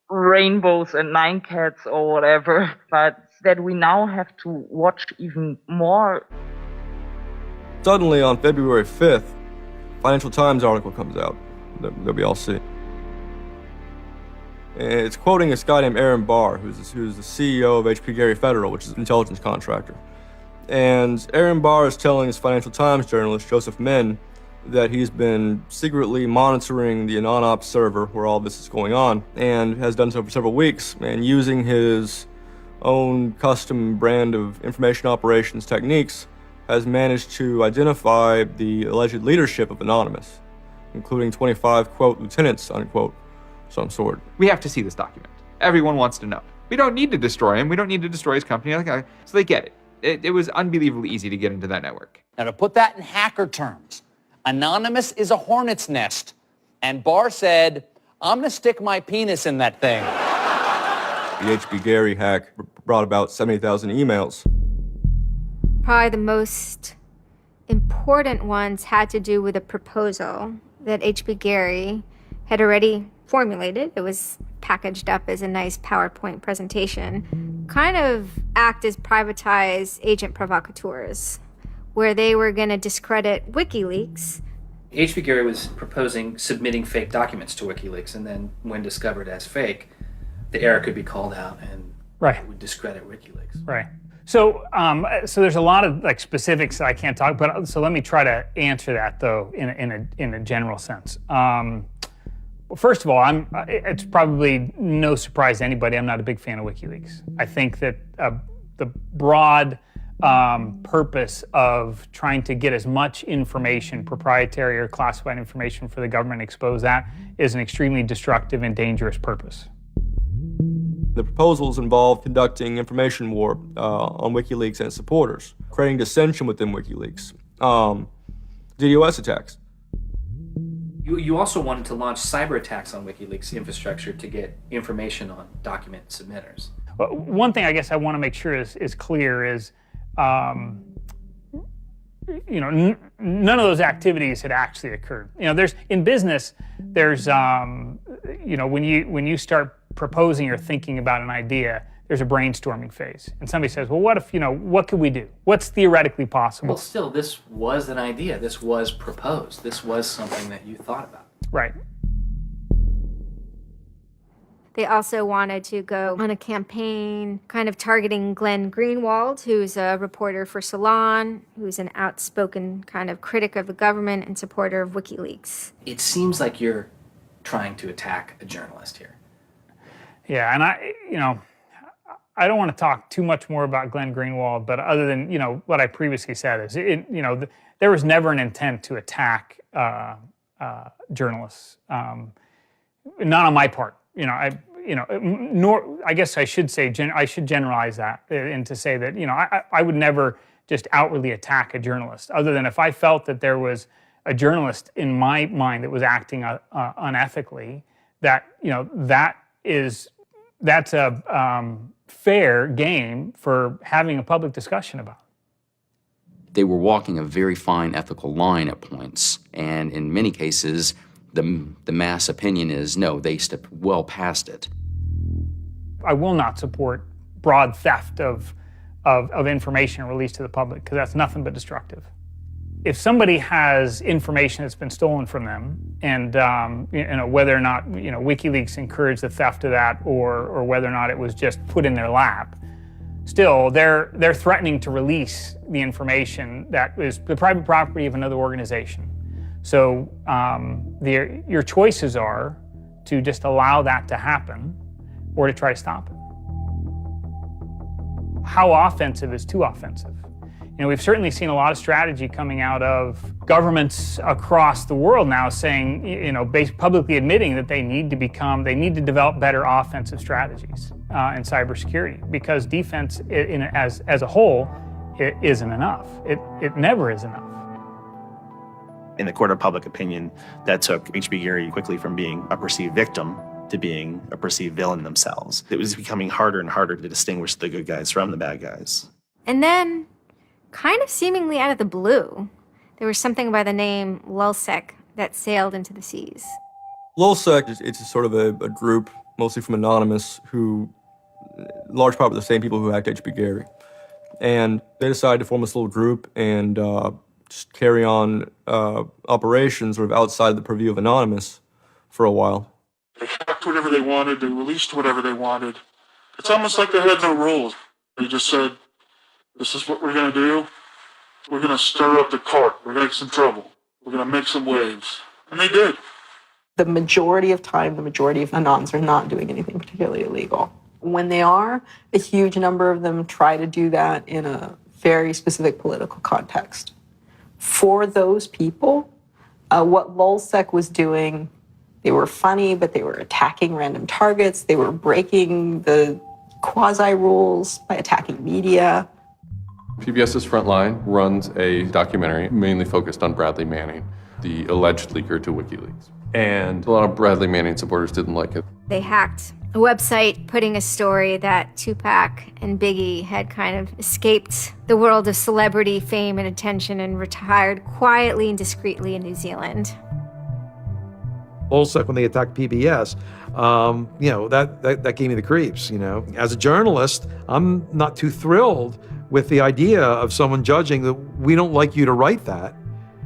rainbows and nine cats or whatever, but that we now have to watch even more. Suddenly on February 5th, Financial Times article comes out that we all see. And it's quoting this guy named Aaron Barr, who's the CEO of HP Gary Federal, which is an intelligence contractor. And Aaron Barr is telling his Financial Times journalist, Joseph Min, that he's been secretly monitoring the AnonOps server where all this is going on, and has done so for several weeks, and using his own custom brand of information operations techniques, has managed to identify the alleged leadership of Anonymous, including 25, quote, lieutenants, unquote, some sort. We have to see this document. Everyone wants to know. We don't need to destroy him. We don't need to destroy his company. So they get it. It was unbelievably easy to get into that network. Now, to put that in hacker terms, Anonymous is a hornet's nest. And Barr said, I'm going to stick my penis in that thing. The HB Gary hack brought about 70,000 emails. Probably the most important ones had to do with a proposal that HB Gary had already formulated. It was packaged up as a nice PowerPoint presentation. Kind of act as privatized agent provocateurs, where they were going to discredit WikiLeaks. HB Gary was proposing submitting fake documents to WikiLeaks, and then when discovered as fake, the error could be called out and it would discredit WikiLeaks. Right. So there's a lot of like specifics that I can't talk about. So let me try to answer that though in a general sense. Well, first of all, it's probably no surprise to anybody. I'm not a big fan of WikiLeaks. I think that the broad purpose of trying to get as much information, proprietary or classified information for the government, expose that, is an extremely destructive and dangerous purpose. The proposals involve conducting information war on WikiLeaks and its supporters, creating dissension within WikiLeaks, DDoS attacks. You also wanted to launch cyber attacks on WikiLeaks infrastructure to get information on document submitters. Well, one thing I guess I want to make sure is clear is, none of those activities had actually occurred. In business, there's, when you start proposing or thinking about an idea, there's a brainstorming phase. And somebody says, well, what if, what could we do? What's theoretically possible? Well, still, this was an idea. This was proposed. This was something that you thought about. Right. They also wanted to go on a campaign kind of targeting Glenn Greenwald, who's a reporter for Salon, who's an outspoken kind of critic of the government and supporter of WikiLeaks. It seems like you're trying to attack a journalist here. Yeah, and I don't want to talk too much more about Glenn Greenwald, but other than, what I previously said is, there was never an intent to attack journalists, not on my part. I guess I should say, I should generalize that and to say that, I would never just outwardly attack a journalist, other than if I felt that there was a journalist in my mind that was acting unethically, that, that's a fair game for having a public discussion about. They were walking a very fine ethical line at points, and in many cases, the mass opinion is, no, they stepped well past it. I will not support broad theft of information released to the public, because that's nothing but destructive. If somebody has information that's been stolen from them, and whether or not WikiLeaks encouraged the theft of that, or whether or not it was just put in their lap, still they're threatening to release the information that is the private property of another organization. So your choices are to just allow that to happen, or to try to stop it. How offensive is too offensive? We've certainly seen a lot of strategy coming out of governments across the world now saying, publicly admitting that they need to develop better offensive strategies in cybersecurity, because defense as a whole, it isn't enough. It never is enough. In the court of public opinion, that took H.B. Gary quickly from being a perceived victim to being a perceived villain themselves. It was becoming harder and harder to distinguish the good guys from the bad guys. And then, kind of seemingly out of the blue, there was something by the name LulzSec that sailed into the seas. LulzSec, it's sort of a group, mostly from Anonymous, who, in large part, were the same people who hacked H.B. Gary. And they decided to form this little group and just carry on operations sort of outside the purview of Anonymous for a while. They hacked whatever they wanted, they released whatever they wanted. It's almost like they had no rules. They just said, this is what we're going to do. We're going to stir up the cart. We're going to get some trouble. We're going to make some waves. And they did. The majority of time, the majority of Anons are not doing anything particularly illegal. When they are, a huge number of them try to do that in a very specific political context. For those people, what LulzSec was doing, they were funny, but they were attacking random targets. They were breaking the quasi-rules by attacking media. PBS's Frontline runs a documentary mainly focused on Bradley Manning, the alleged leaker to WikiLeaks. And a lot of Bradley Manning supporters didn't like it. They hacked a website putting a story that Tupac and Biggie had kind of escaped the world of celebrity fame and attention and retired quietly and discreetly in New Zealand. LulzSec, when they attacked PBS, that gave me the creeps, As a journalist, I'm not too thrilled with the idea of someone judging that we don't like you to write that.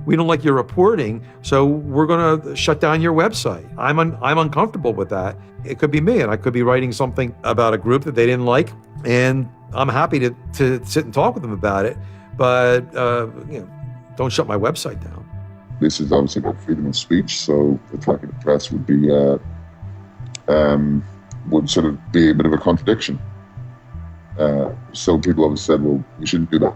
We don't like your reporting, so we're going to shut down your website. I'm uncomfortable with that. It could be me, and I could be writing something about a group that they didn't like, and I'm happy to sit and talk with them about it, but don't shut my website down. This is obviously about freedom of speech, so attacking the press would be would sort of be a bit of a contradiction. So people always said, well, you shouldn't do that.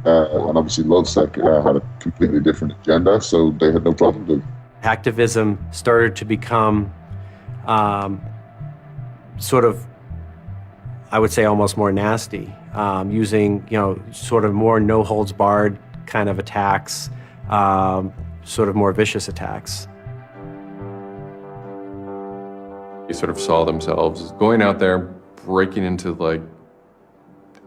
And obviously LulzSec had a completely different agenda, so they had no problem doing it. Hacktivism started to become sort of, I would say, almost more nasty, using, sort of more no-holds-barred kind of attacks, sort of more vicious attacks. They sort of saw themselves as going out there, breaking into like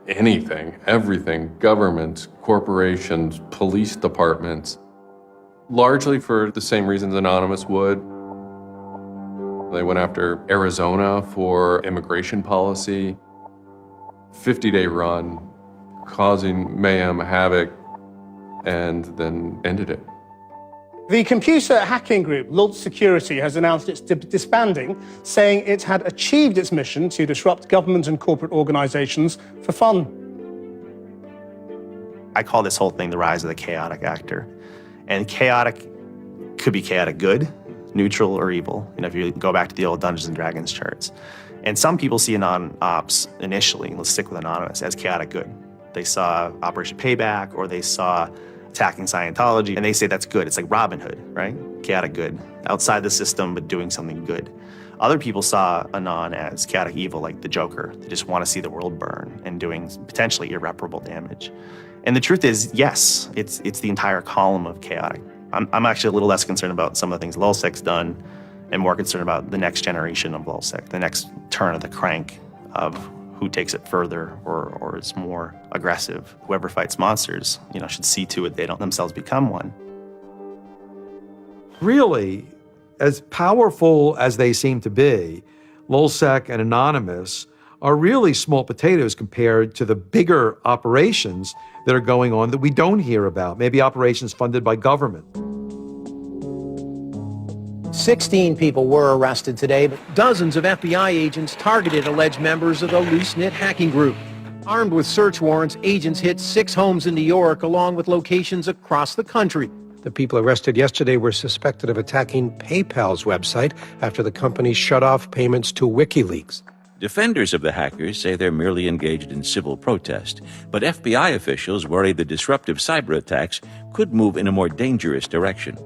anything, everything, governments, corporations, police departments, largely for the same reasons Anonymous would. They went after Arizona for immigration policy, 50-day run, causing mayhem, havoc, and then ended it. The computer hacking group Lulz Security has announced it's disbanding, saying it had achieved its mission to disrupt government and corporate organizations for fun. I call this whole thing the rise of the chaotic actor. And chaotic could be chaotic good, neutral, or evil. If you go back to the old Dungeons and Dragons charts. And some people see Anon-Ops initially, let's stick with Anonymous, as chaotic good. They saw Operation Payback, or they saw attacking Scientology, and they say that's good. It's like Robin Hood, right? Chaotic good. Outside the system, but doing something good. Other people saw Anon as chaotic evil, like the Joker. They just want to see the world burn and doing potentially irreparable damage. And the truth is, yes, it's the entire column of chaotic. I'm actually a little less concerned about some of the things LulzSec's done and more concerned about the next generation of LulzSec, the next turn of the crank of who takes it further or is more aggressive. Whoever fights monsters, should see to it they don't themselves become one. Really, as powerful as they seem to be, LulzSec and Anonymous are really small potatoes compared to the bigger operations that are going on that we don't hear about, maybe operations funded by government. 16 people were arrested today, but dozens of FBI agents targeted alleged members of the loose-knit hacking group. Armed with search warrants, agents hit 6 homes in New York, along with locations across the country. The people arrested yesterday were suspected of attacking PayPal's website after the company shut off payments to WikiLeaks. Defenders of the hackers say they're merely engaged in civil protest, but FBI officials worry the disruptive cyber attacks could move in a more dangerous direction.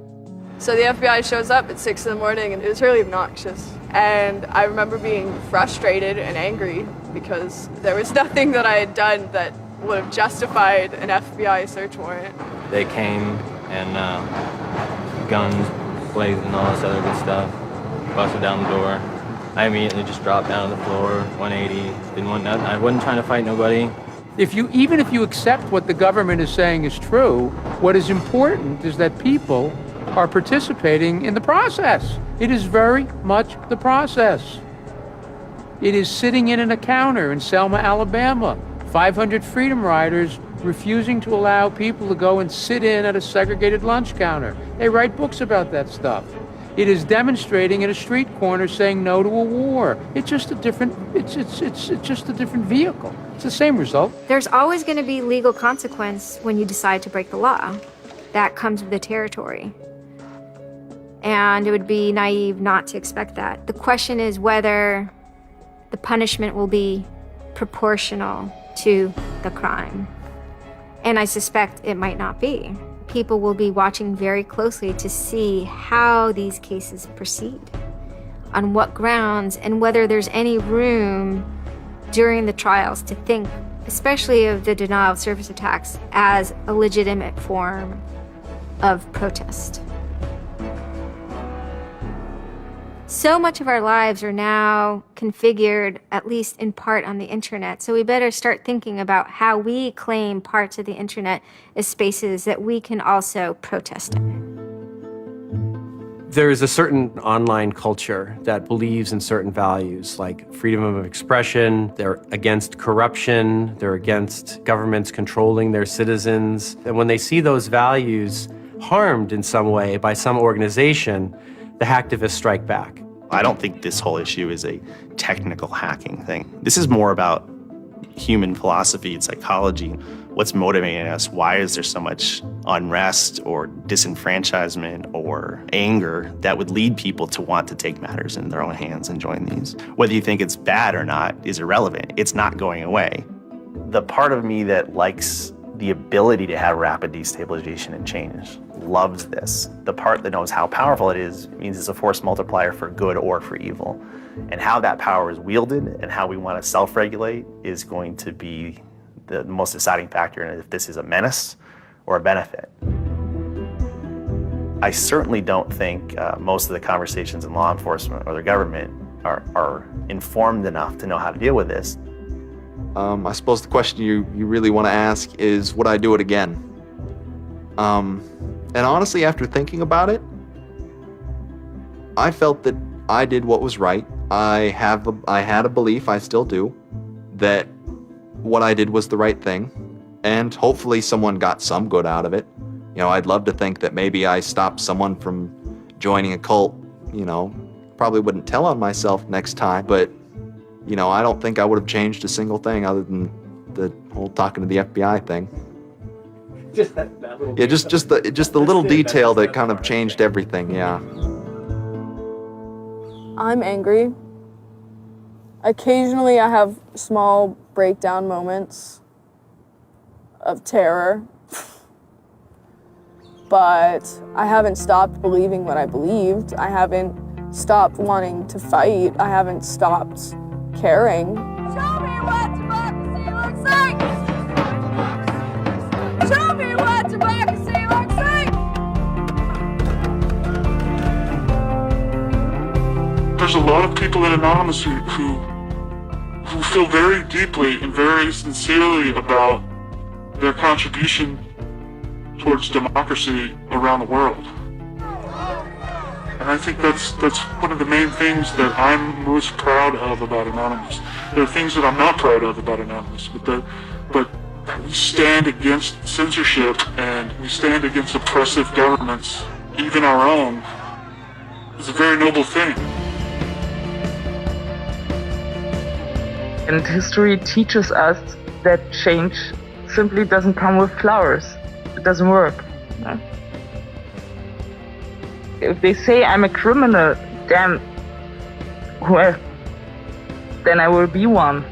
So the FBI shows up at 6 in the morning, and it was really obnoxious. And I remember being frustrated and angry because there was nothing that I had done that would have justified an FBI search warrant. They came and guns blazing and all this other good stuff, busted down the door. I immediately just dropped down on the floor, 180, didn't want nothing. I wasn't trying to fight nobody. Even if you accept what the government is saying is true, what is important is that people are participating in the process. It is very much the process. It is sitting in a counter in Selma, Alabama, 500 Freedom Riders refusing to allow people to go and sit in at a segregated lunch counter. They write books about that stuff. It is demonstrating at a street corner saying no to a war. It's just a different, it's just a different vehicle. It's the same result. There's always going to be legal consequence when you decide to break the law. That comes with the territory. And it would be naive not to expect that. The question is whether the punishment will be proportional to the crime. And I suspect it might not be. People will be watching very closely to see how these cases proceed, on what grounds, and whether there's any room during the trials to think, especially of the denial of service attacks, as a legitimate form of protest. So much of our lives are now configured, at least in part, on the internet. So we better start thinking about how we claim parts of the internet as spaces that we can also protest in. There is a certain online culture that believes in certain values, like freedom of expression. They're against corruption. They're against governments controlling their citizens. And when they see those values harmed in some way by some organization, the hacktivists strike back. I don't think this whole issue is a technical hacking thing. This is more about human philosophy and psychology. What's motivating us? Why is there so much unrest or disenfranchisement or anger that would lead people to want to take matters in their own hands and join these? Whether you think it's bad or not is irrelevant. It's not going away. The part of me that likes the ability to have rapid destabilization and change loves this. The part that knows how powerful it is means it's a force multiplier for good or for evil. And how that power is wielded and how we want to self-regulate is going to be the most deciding factor in if this is a menace or a benefit. I certainly don't think most of the conversations in law enforcement or the government are informed enough to know how to deal with this. I suppose the question you really want to ask is, would I do it again? And honestly, after thinking about it, I felt that I did what was right. I had a belief, I still do, that what I did was the right thing, and hopefully someone got some good out of it. You know, I'd love to think that maybe I stopped someone from joining a cult, you know. Probably wouldn't tell on myself next time, but, you know, I don't think I would have changed a single thing other than the whole talking to the FBI thing. Just that little Yeah, just the little detail that kind of changed everything, yeah. I'm angry. Occasionally I have small breakdown moments of terror, but I haven't stopped believing what I believed. I haven't stopped wanting to fight. I haven't stopped caring. Show me what democracy looks like! Show me what democracy looks like! There's a lot of people in Anonymous who feel very deeply and very sincerely about their contribution towards democracy around the world. And I think that's one of the main things that I'm most proud of about Anonymous. There are things that I'm not proud of about Anonymous, but we stand against censorship and we stand against oppressive governments, even our own. It's a very noble thing. And history teaches us that change simply doesn't come with flowers. It doesn't work. No? If they say I'm a criminal, damn, well, then I will be one.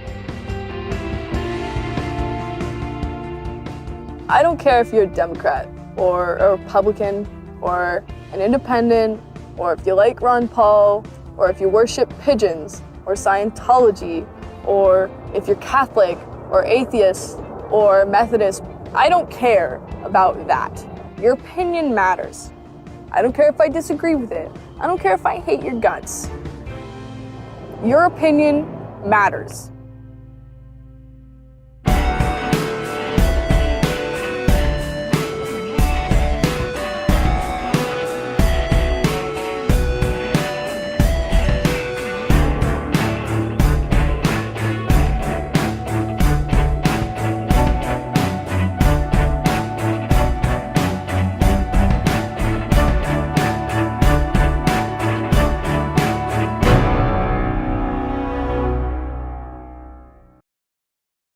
I don't care if you're a Democrat or a Republican or an independent, or if you like Ron Paul, or if you worship pigeons or Scientology, or if you're Catholic or atheist or Methodist. I don't care about that. Your opinion matters. I don't care if I disagree with it. I don't care if I hate your guts. Your opinion matters.